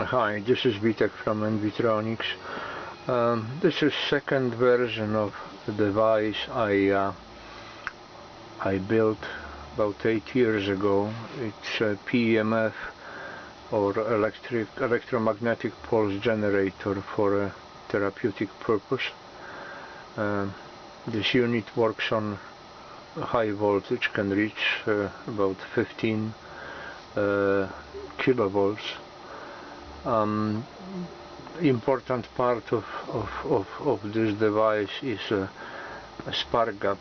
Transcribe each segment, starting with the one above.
Hi, this is Vitek from Envitronics. This is second version of the device I built about 8 years ago. It's a PEMF, or electromagnetic pulse generator, for a therapeutic purpose. This unit works on high voltage, can reach about 15 kilovolts. Important part of this device is a spark gap,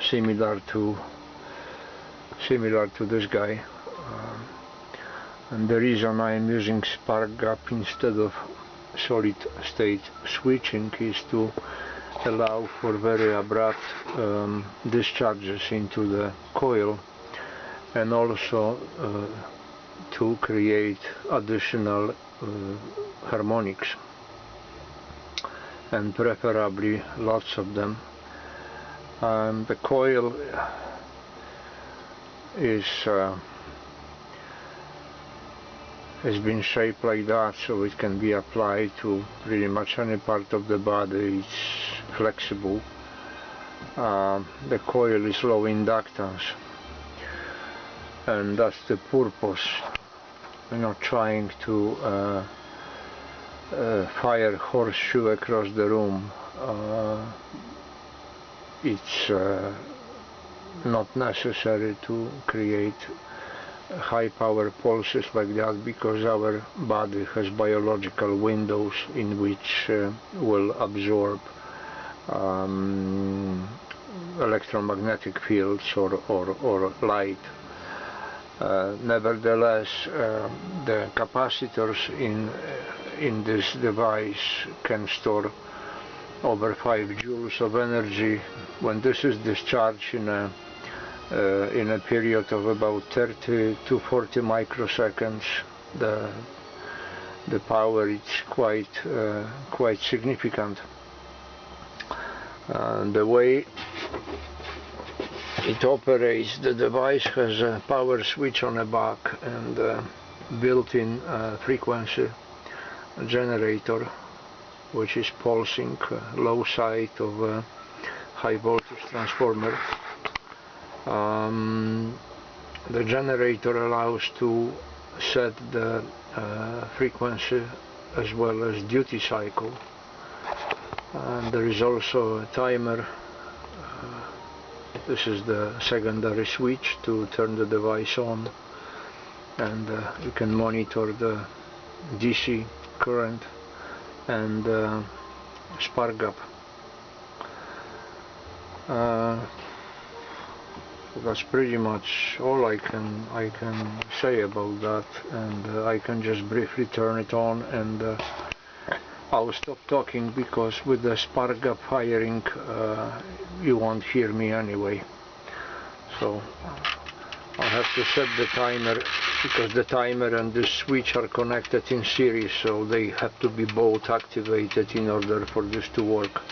similar to this guy. And the reason I am using spark gap instead of solid state switching is to allow for very abrupt discharges into the coil, and also to create additional harmonics, and preferably lots of them. The coil has been shaped like that, so it can be applied to pretty much any part of the body. It's flexible. The coil is low inductance, and that's the purpose. We're not trying to fire horseshoe across the room. It's not necessary to create high power pulses like that, because our body has biological windows in which will absorb electromagnetic fields or light. Nevertheless, the capacitors in this device can store over 5 joules of energy. When this is discharged in a period of about 30 to 40 microseconds, the power is quite significant. The way it operates, the device has a power switch on the back and built-in frequency generator, which is pulsing low side of a high voltage transformer. The generator allows to set the frequency as well as duty cycle, and there is also a timer. This is the secondary switch to turn the device on, and you can monitor the DC current and spark gap. That's pretty much all I can say about that, and I can just briefly turn it on, and I'll stop talking, because with the spark gap firing you won't hear me anyway. So I'll have to set the timer, because the timer and the switch are connected in series, so they have to be both activated in order for this to work.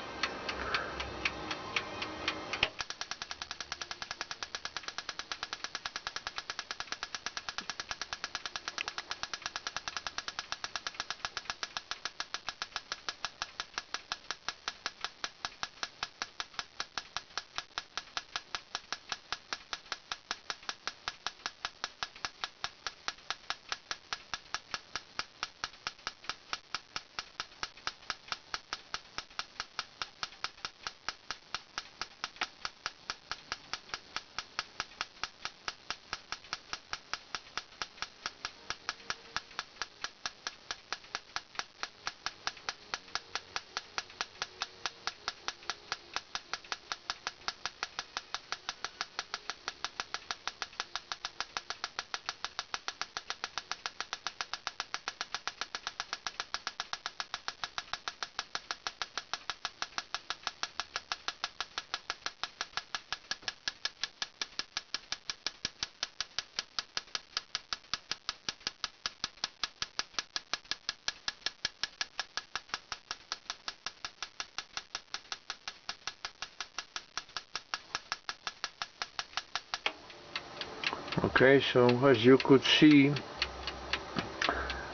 Okay, so as you could see,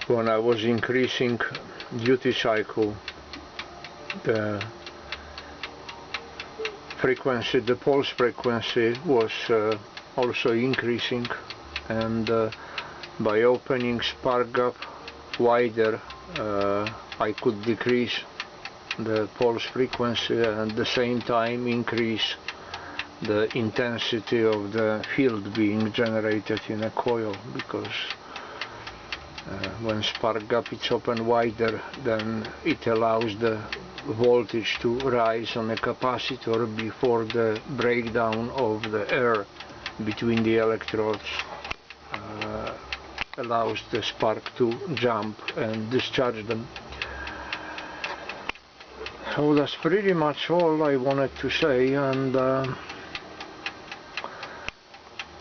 when I was increasing duty cycle, the frequency, the pulse frequency was also increasing, and by opening spark gap wider, I could decrease the pulse frequency and at the same time increase the intensity of the field being generated in a coil, because when spark gap is open wider, then it allows the voltage to rise on a capacitor before the breakdown of the air between the electrodes allows the spark to jump and discharge them. So that's pretty much all I wanted to say, and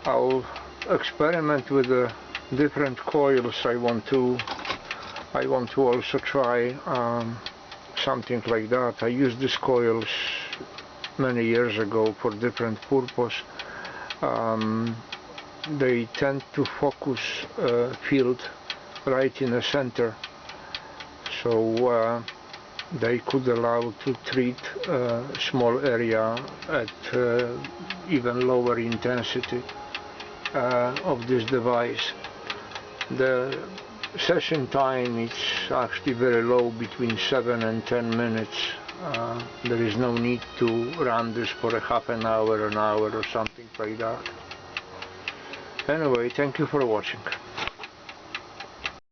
I'll experiment with the different coils. I want to also try something like that. I used these coils many years ago for different purpose. They tend to focus field right in the center, so they could allow to treat a small area at even lower intensity of this device. The session time is actually very low, between 7 and 10 minutes. There is no need to run this for a half an hour or something like that. Anyway, thank you for watching.